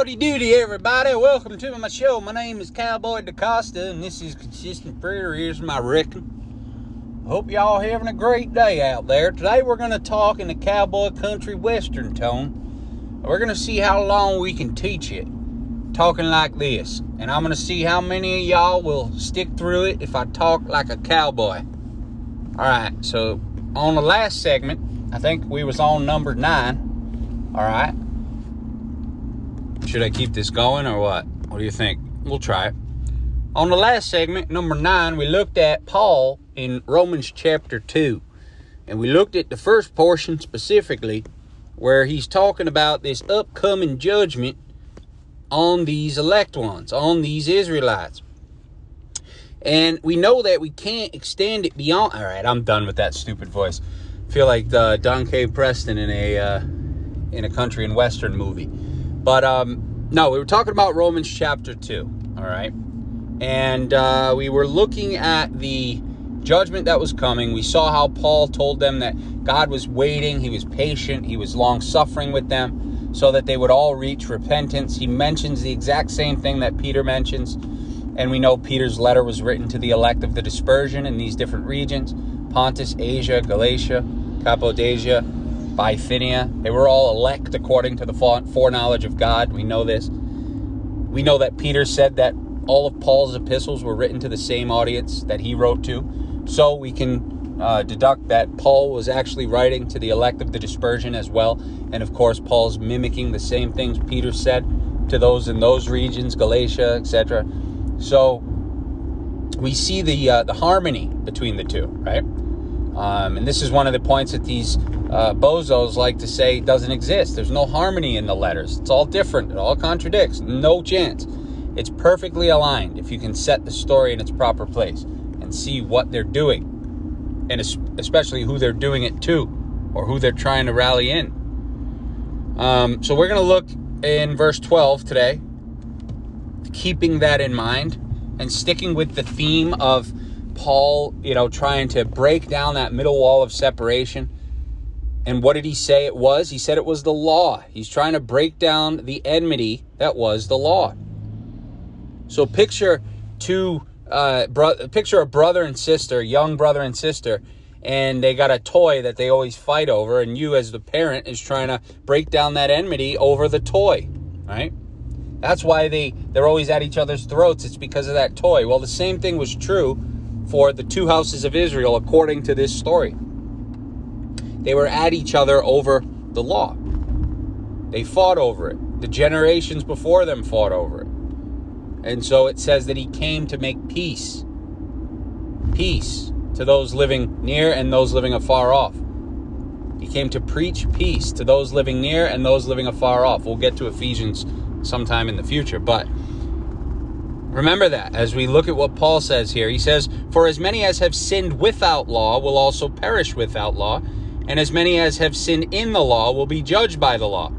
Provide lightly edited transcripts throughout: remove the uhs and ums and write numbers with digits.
Howdy doody, everybody. Welcome to my show. My name is Cowboy DaCosta, and this is Consistent Prayer. Here's my reckon. Hope y'all having a great day out there. Today we're going to talk in the cowboy country western tone. We're going to see how long we can teach it, talking like this. And I'm going to see how many of y'all will stick through it if I talk like a cowboy. Alright, so on the last segment, I think we was on number 9. Alright. Should I keep this going or what? What do you think? We'll try it. On the last segment, number 9, we looked at Paul in Romans chapter 2. And we looked at the first portion specifically where he's talking about this upcoming judgment on these elect ones, on these Israelites. And we know that we can't extend it beyond... All right, I'm done with that stupid voice. I feel like Don K. Preston in a country and western movie. But, no, we were talking about Romans chapter 2, all right? And we were looking at the judgment that was coming. We saw how Paul told them that God was waiting. He was patient. He was long-suffering with them so that they would all reach repentance. He mentions the exact same thing that Peter mentions. And we know Peter's letter was written to the elect of the dispersion in these different regions. Pontus, Asia, Galatia, Cappadocia, Bithynia. They were all elect according to the foreknowledge of God. We know this. We know that Peter said that all of Paul's epistles were written to the same audience that he wrote to. So we can deduct that Paul was actually writing to the elect of the dispersion as well. And of course, Paul's mimicking the same things Peter said to those in those regions, Galatia, etc. So we see the harmony between the two, right? And this is one of the points that these bozos like to say doesn't exist. There's no harmony in the letters. It's all different. It all contradicts. No chance. It's perfectly aligned if you can set the story in its proper place and see what they're doing, and especially who they're doing it to or who they're trying to rally in. So we're going to look in verse 12 today, keeping that in mind and sticking with the theme of Paul, trying to break down that middle wall of separation. And what did he say it was? He said it was the law. He's trying to break down the enmity that was the law. So picture a brother and sister, young brother and sister, and they got a toy that they always fight over, and you as the parent is trying to break down that enmity over the toy, right? That's why they're always at each other's throats. It's because of that toy. Well, the same thing was true for the two houses of Israel, according to this story. They were at each other over the law. They fought over it. The generations before them fought over it. And so it says that he came to make peace. Peace to those living near and those living afar off. He came to preach peace to those living near and those living afar off. We'll get to Ephesians sometime in the future, but remember that as we look at what Paul says here. He says, for as many as have sinned without law will also perish without law, and as many as have sinned in the law will be judged by the law.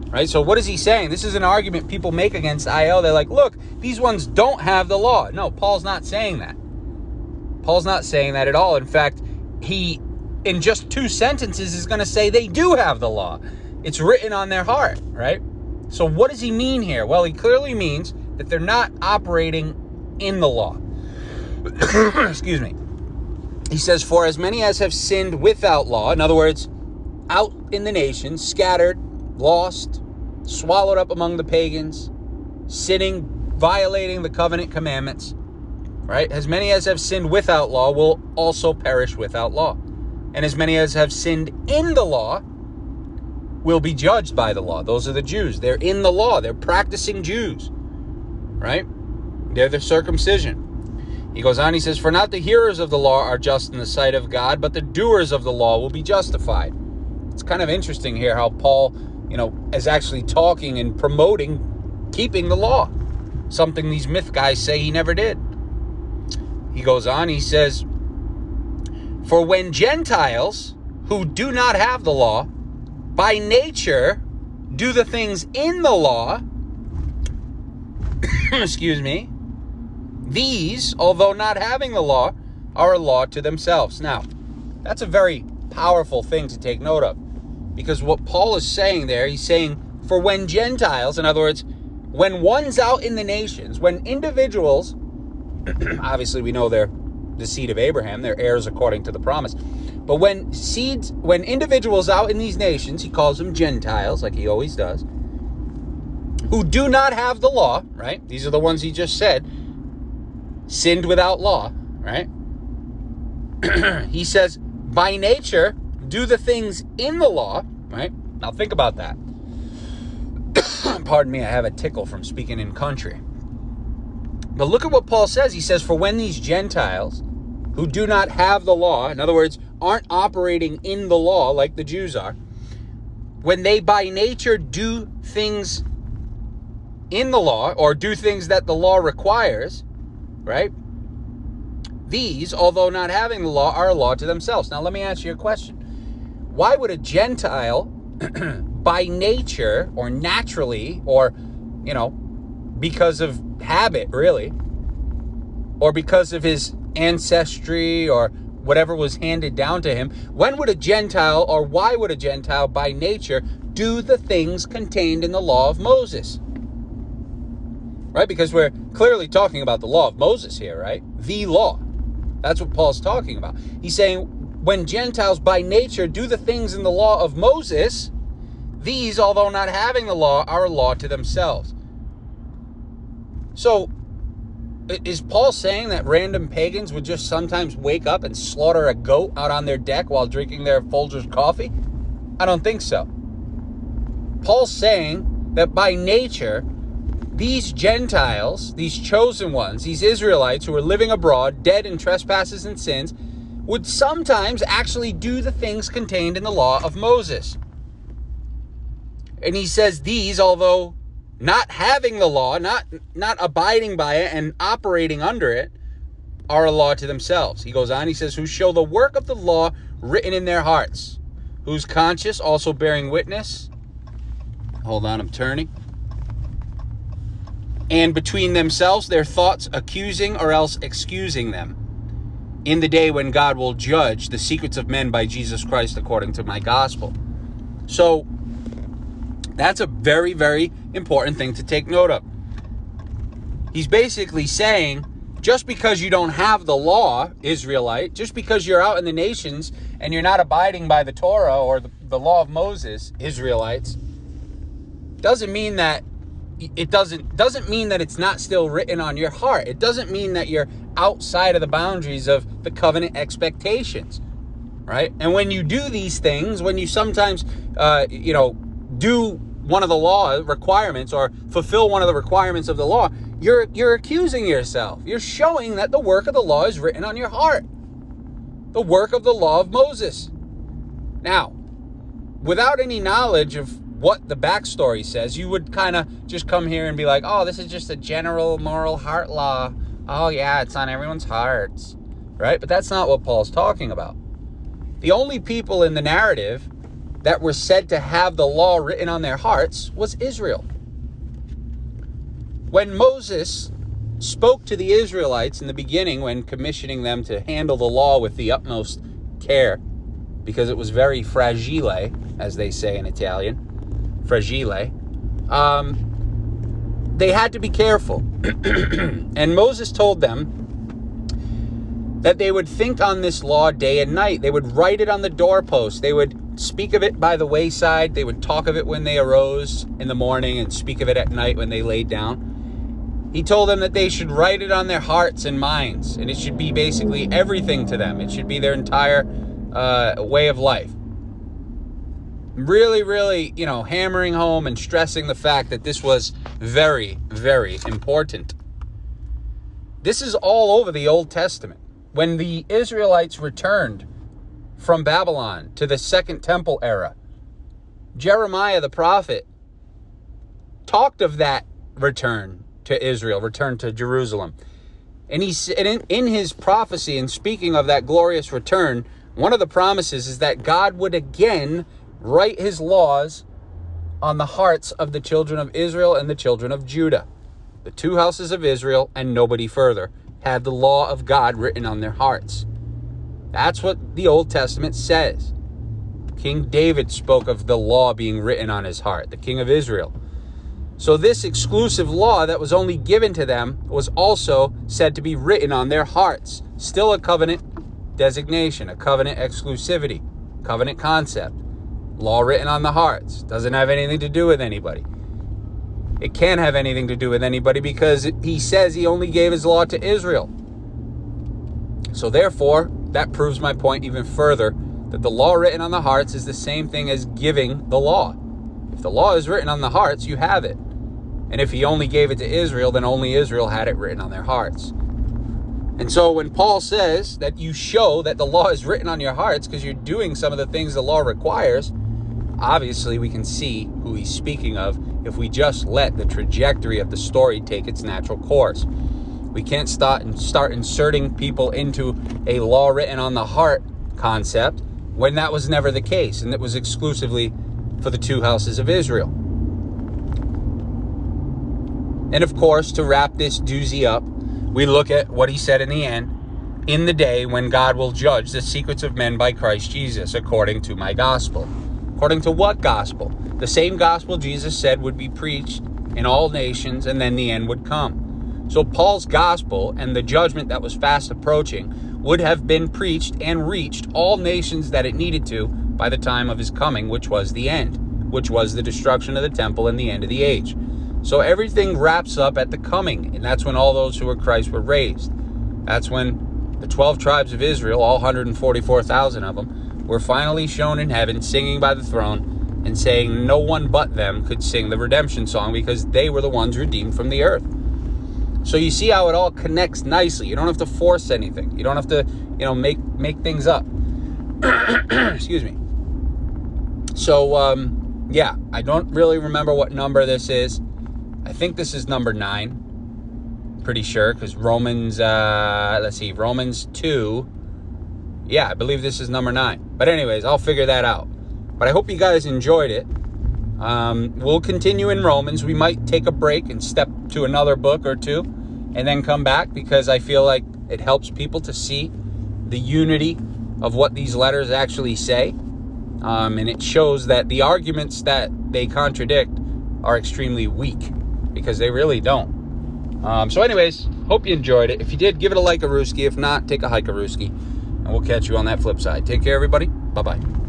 Right? So what is he saying? This is an argument people make against IL. They're like, look, these ones don't have the law. No, Paul's not saying that. Paul's not saying that at all. In fact, he, in just 2 sentences, is going to say they do have the law. It's written on their heart, right? So what does he mean here? Well, he clearly means that they're not operating in the law. Excuse me. He says, for as many as have sinned without law, in other words, out in the nations, scattered, lost, swallowed up among the pagans, sinning, violating the covenant commandments, right? As many as have sinned without law will also perish without law. And as many as have sinned in the law will be judged by the law. Those are the Jews. They're in the law. They're practicing Jews, right? They're the circumcision. He goes on, he says, for not the hearers of the law are just in the sight of God, but the doers of the law will be justified. It's kind of interesting here how Paul, is actually talking and promoting keeping the law, something these myth guys say he never did. He goes on, he says, for when Gentiles who do not have the law, by nature, do the things in the law, excuse me, these, although not having the law, are a law to themselves. Now, that's a very powerful thing to take note of, because what Paul is saying there, he's saying, for when Gentiles, in other words, when one's out in the nations, when individuals, obviously we know they're the seed of Abraham, they're heirs according to the promise. But when individuals out in these nations, he calls them Gentiles, like he always does, who do not have the law, right? These are the ones he just said, sinned without law, right? He says, by nature, do the things in the law, right? Now think about that. Pardon me, I have a tickle from speaking in country. But look at what Paul says. He says, for when these Gentiles who do not have the law, in other words, aren't operating in the law like the Jews are, when they by nature do things in the law, or do things that the law requires, right? These, although not having the law, are a law to themselves. Now let me ask you a question. Why would a Gentile, by nature, or naturally, or, because of habit, really, or because of his ancestry, or whatever was handed down to him, when would a Gentile, or why would a Gentile, by nature, do the things contained in the law of Moses? Right? Because we're clearly talking about the law of Moses here, right? The law. That's what Paul's talking about. He's saying when Gentiles by nature do the things in the law of Moses, these, although not having the law, are a law to themselves. So, is Paul saying that random pagans would just sometimes wake up and slaughter a goat out on their deck while drinking their Folgers coffee? I don't think so. Paul's saying that by nature, these Gentiles, these chosen ones, these Israelites who are living abroad, dead in trespasses and sins, would sometimes actually do the things contained in the law of Moses. And he says these, although not having the law, not abiding by it and operating under it, are a law to themselves. He goes on, he says, who show the work of the law written in their hearts, whose conscience also bearing witness. Hold on, I'm turning. And between themselves, their thoughts accusing or else excusing them, in the day when God will judge the secrets of men by Jesus Christ according to my gospel. So, that's a very, very important thing to take note of. He's basically saying, just because you don't have the law, Israelite, just because you're out in the nations and you're not abiding by the Torah or the law of Moses, Israelites, doesn't mean that doesn't mean that it's not still written on your heart. It doesn't mean that you're outside of the boundaries of the covenant expectations, right? And when you do these things, when you sometimes, do one of the law requirements or fulfill one of the requirements of the law, you're accusing yourself. You're showing that the work of the law is written on your heart. The work of the law of Moses. Now, without any knowledge of what the backstory says, you would kind of just come here and be like, oh, this is just a general moral heart law. Oh, yeah, it's on everyone's hearts, right? But that's not what Paul's talking about. The only people in the narrative that were said to have the law written on their hearts was Israel. When Moses spoke to the Israelites in the beginning, when commissioning them to handle the law with the utmost care, because it was very fragile, as they say in Italian, fragile, they had to be careful. And Moses told them that they would think on this law day and night. They would write it on the doorpost. They would speak of it by the wayside. They would talk of it when they arose in the morning and speak of it at night when they laid down. He told them that they should write it on their hearts and minds, and it should be basically everything to them. It should be their entire way of life. Really, really, hammering home and stressing the fact that this was very, very important. This is all over the Old Testament. When the Israelites returned from Babylon to the Second Temple era, Jeremiah the prophet talked of that return to Israel, return to Jerusalem. And in his prophecy and speaking of that glorious return, one of the promises is that God would again write his laws on the hearts of the children of Israel and the children of Judah. The two houses of Israel and nobody further had the law of God written on their hearts. That's what the Old Testament says. King David spoke of the law being written on his heart, the king of Israel. So this exclusive law that was only given to them was also said to be written on their hearts. Still a covenant designation, a covenant exclusivity, covenant concept. Law written on the hearts. Doesn't have anything to do with anybody. It can't have anything to do with anybody because he says he only gave his law to Israel. So therefore, that proves my point even further, that the law written on the hearts is the same thing as giving the law. If the law is written on the hearts, you have it. And if he only gave it to Israel, then only Israel had it written on their hearts. And so when Paul says that you show that the law is written on your hearts because you're doing some of the things the law requires, obviously we can see who he's speaking of if we just let the trajectory of the story take its natural course. We can't start inserting people into a law written on the heart concept when that was never the case, and it was exclusively for the two houses of Israel. And of course, to wrap this doozy up, we look at what he said in the end, in the day when God will judge the secrets of men by Christ Jesus, according to my gospel. According to what gospel? The same gospel Jesus said would be preached in all nations, and then the end would come. So Paul's gospel and the judgment that was fast approaching would have been preached and reached all nations that it needed to by the time of his coming, which was the end, which was the destruction of the temple and the end of the age. So everything wraps up at the coming, and that's when all those who were Christ were raised. That's when the 12 tribes of Israel, all 144,000 of them, were finally shown in heaven singing by the throne and saying no one but them could sing the redemption song because they were the ones redeemed from the earth. So you see how it all connects nicely. You don't have to force anything. You don't have to, make things up. Excuse me. So, yeah, I don't really remember what number this is. I think this is number 9. Pretty sure, because Romans, Romans 2. Yeah, I believe this is number 9. But anyways, I'll figure that out. But I hope you guys enjoyed it. We'll continue in Romans. We might take a break and step to another book or two and then come back because I feel like it helps people to see the unity of what these letters actually say. And it shows that the arguments that they contradict are extremely weak because they really don't. So anyways, hope you enjoyed it. If you did, give it a like-a-rooski. If not, take a hike-a-rooski. And we'll catch you on that flip side. Take care, everybody. Bye-bye.